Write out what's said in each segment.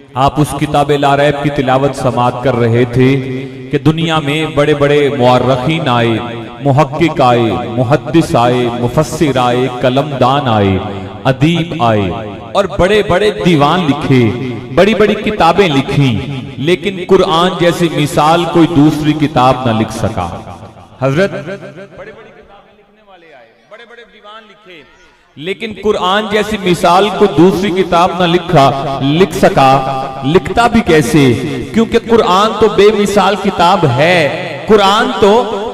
आप उस किताब लारैब की तिलावत समात कर रहे थे कि दुनिया में बड़े बड़े मुअर्रिखीन आए, मुहक्किक आए, मुहद्दिस आए, मुफस्सिर आए, कलमदान आए, अदीब आए और बड़े बड़े दीवान लिखे, बड़ी बड़ी किताबें लिखी, लेकिन कुरान जैसी मिसाल कोई दूसरी किताब न लिख सका। हजरत बड़े बड़ी किताबें लिखने वाले आए, बड़े बड़े दीवान लिखे, लेकिन कुरान जैसी मिसाल को दूसरी किताब न लिख सका। लिखता भी कैसे? क्योंकि कुरान तो बेमिसाल किताब है। कुरान तो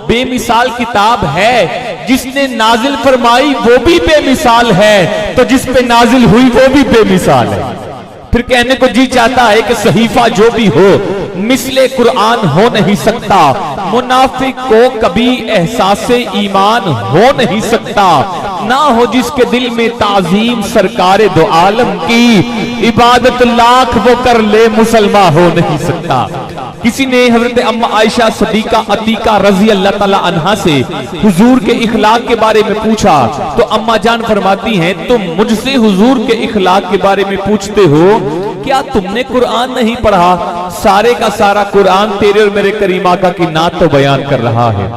बेमिसाल किताब है। जिसने नाजिल फरमाई वो भी बेमिसाल है, तो जिस पे नाजिल हुई वो भी बेमिसाल है। फिर कहने को जी चाहता है कि सहीफा जो भी हो मिसले कुरान हो नहीं सकता। मुनाफिक को कभी एहसासे ईमान हो नहीं सकता। ना हो जिसके दिल में ताजीम सरकारे दो आलम की, इबादत लाख वो कर ले मुसलमान हो नहीं सकता। किसी ने हजरत अम्मा आयशा सदीका अतीका रजी अल्लाह ताला अन्हा से हुजूर के इखलाक के बारे में पूछा, तो अम्मा जान फरमाती हैं, तुम मुझसे हुजूर के इखलाक के बारे में पूछते हो, क्या तुमने कुरान नहीं पढ़ा? सारे का सारा कुरान तेरे और मेरे करीम आका की नात तो बयान कर रहा है।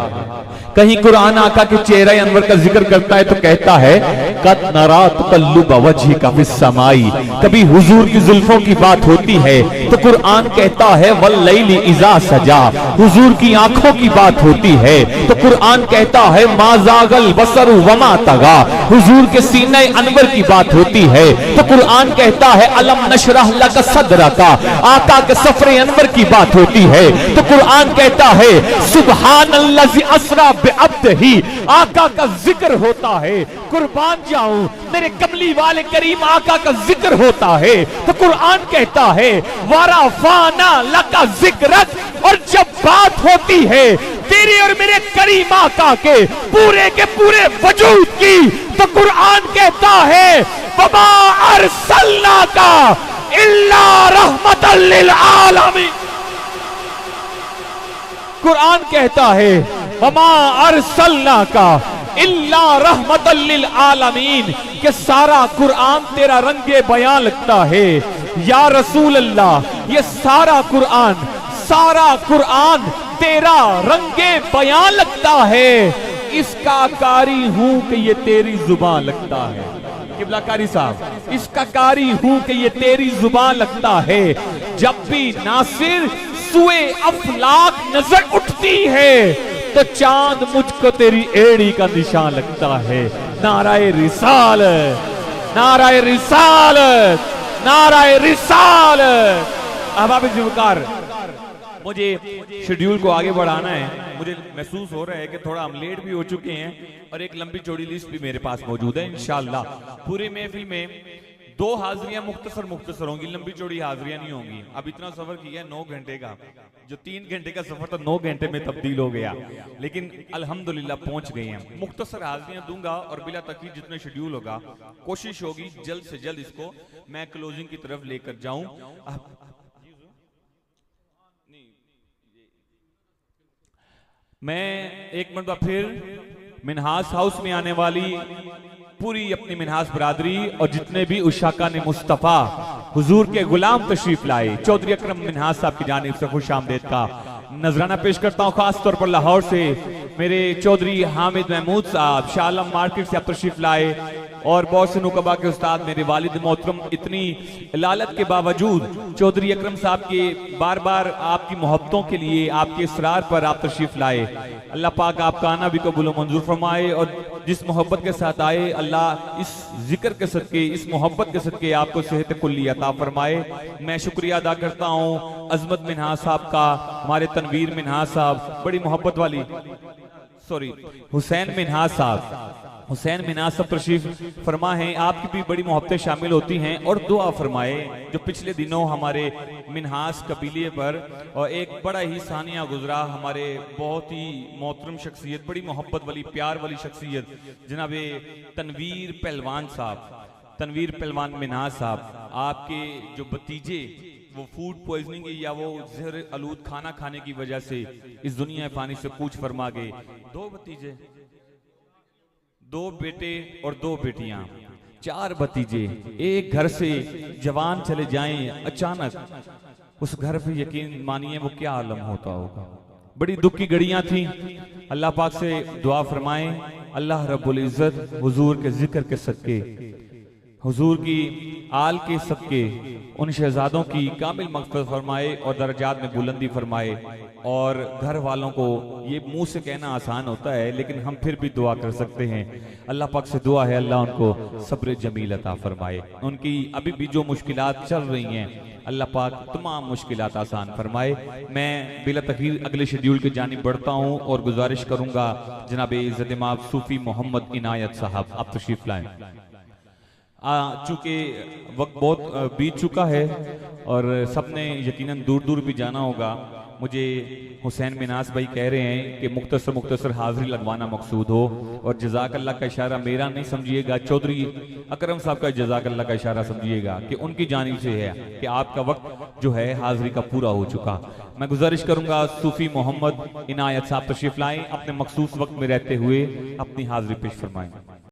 कहीं कुरान आका के चेहरा अनवर का जिक्र करता है तो कहता है कद नरा तकल्लुब वजहिका फिस समाई। कभी हुजूर की जुल्फों की बात होती है तो कुरान कहता है वल्लैली इज़ा सजा। हुजूर की आंखों की बात होती है तो कुरान कहता है मा ज़ागल बसरु वमा तगा। हुजूर के सीने अनवर की बात होती है तो कुरान कहता है अलम नशरह लक सदरका। आका के सफरे अनवर की बात होती है तो कुरान कहता है सुब्हानल्लाज़ी अस्रा ही। आका का जिक्र होता है, कुर्बान जाऊं मेरे कमली वाले करीम आका का जिक्र होता है तो कुरान कहता है वरफाना लका जिक्रक। और जब बात होती है तेरे और मेरे करीम आका के पूरे वजूद की तो कुरान कहता है वमा अरसलनाका इल्ला रहमतल लिल आलमीन। कुरान कहता है वमा अरसलनाका इल्ला रहमतल लिल आलमीन, कि सारा कुरान तेरा रंगे बयान लगता है। या रसूल अल्लाह, ये सारा कुरान तेरा रंगे बयान लगता है। इसका कारी हूं कि ये तेरी जुबान लगता है। किबला कारी साहब, इसका कारी हूं कि ये तेरी जुबान लगता है। जब भी नासिर सुए अफलाक नजर उठती है तो चांद मुझको तेरी एड़ी का निशान लगता है। नाराए रिसालत, नाराए रिसालत, नाराए रिसालत। अहबाब जुल्कार, मुझे शेड्यूल को आगे बढ़ाना है। मुझे महसूस हो रहा है कि थोड़ा हम लेट भी हो चुके हैं और एक लंबी चौड़ी लिस्ट भी मेरे पास मौजूद है। इंशाअल्लाह पूरी महफिल में 2 हाजिरियां मुख्तसर होंगी, लंबी चौड़ी हाजिरियां नहीं होंगी। अब इतना सफर किया 9 घंटे का, जो 3 घंटे का सफर था 9 घंटे में तब्दील हो गया, लेकिन अल्हम्दुलिल्लाह पहुंच गए हैं। मुख्तसर हाजिरियां दूंगा और बिला तकलीफ जितना शेड्यूल होगा कोशिश होगी जल्द से जल्द इसको मैं क्लोजिंग की तरफ लेकर जाऊं। मैं एक मरतबा फिर मिनहास हाउस में आने वाली पूरी अपनी मिनहास बरादरी और जितने भी उशाका ने मुस्तफा हुजूर के गुलाम तशरीफ लाए, चौधरी अकरम मिनहास साहब की जानिब से खुश आमदेद का नजराना पेश करता हूँ। खास तौर पर लाहौर से मेरे चौधरी हामिद महमूद साहब शाह आलम मार्केट से आप तशरीफ लाए और बहुत से नुकबा के उस्ताद मेरे वालिद मोहतरम इतनी लालत के बावजूद चौधरी अकरम साहब के बार बार आपकी मोहब्बतों के लिए आपके इसरार पर आप तशरीफ लाए। अल्लाह पाक आपका आना भी कबूल मंजूर फरमाए और जिस मोहब्बत के साथ आए अल्लाह इस जिक्र के सदके, इस मोहब्बत के सदके आपको सेहत कुल्ली अता फरमाए। मैं शुक्रिया अदा करता हूँ अजमत मिनहास साहब का, हमारे तनवीर मिनहास साहब बड़ी मोहब्बत वाली, हुसैन मिनहास साहब, हुसैन मिनहास साहब तशरीफ फरमा है। आपकी भी बड़ी मोहब्बतें शामिल होती हैं और दुआ फरमाए। जो पिछले दिनों हमारे मिनहास कबीले पर और एक बड़ा ही सानिया गुजरा, हमारे बहुत ही मोहतरम शख्सियत, बड़ी मोहब्बत वाली प्यार वाली शख्सियत जनाबे तनवीर पहलवान साहब, तनवीर पहलवान मिनहास साहब, आपके जो भतीजे वो फूड पॉइजनिंग या वो जहर आलूद खाना खाने की वजह से इस दुनिया पानी से कूच फरमा गए। 2 भतीजे, 2 बेटे और 2 बेटियां, 4 भतीजे, एक घर से जवान चले जाएं अचानक, उस घर पे यकीन मानिए वो क्या आलम होता होगा। बड़ी दुख की घड़ियां थी। अल्लाह पाक से दुआ फरमाएं, अल्लाह रब्बुल इज्जत हुजूर के जिक्र के सदके, हुजूर की आल के सदके उन शहजादों की कामिल मग़फ़िरत फरमाए और दर्जात में बुलंदी फरमाए। और घर वालों को ये मुंह से कहना आसान होता है, लेकिन हम फिर भी दुआ कर सकते हैं। अल्लाह पाक से दुआ है अल्लाह उनको सब्र जमील अता फरमाए। उनकी अभी भी जो मुश्किलात चल रही हैं, अल्लाह पाक तमाम मुश्किलात आसान फरमाए। मैं बिला तखीर अगले शेड्यूल की जानिब बढ़ता हूँ और गुजारिश करूंगा जनाब इज़्ज़त माब सूफी मोहम्मद इनायत साहब आप तशरीफ लाएं। चूंकि वक्त बहुत बीत चुका है और सबने यकीनन दूर दूर भी जाना होगा। मुझे हुसैन मिनास भाई कह रहे हैं कि मुख्तसर मुख्तसर हाजिरी लगवाना मकसूद हो, और जज़ाकल्लाह का इशारा मेरा नहीं समझिएगा, चौधरी अकरम साहब का जज़ाकल्लाह का इशारा समझिएगा कि उनकी जानिब से है कि आपका वक्त जो है हाजिरी का पूरा हो चुका। मैं गुजारिश करूंगा सूफी मोहम्मद इनायत साहब तशरीफ लाएं, अपने मखसूस वक्त में रहते हुए अपनी हाजिरी पेश फरमाएं।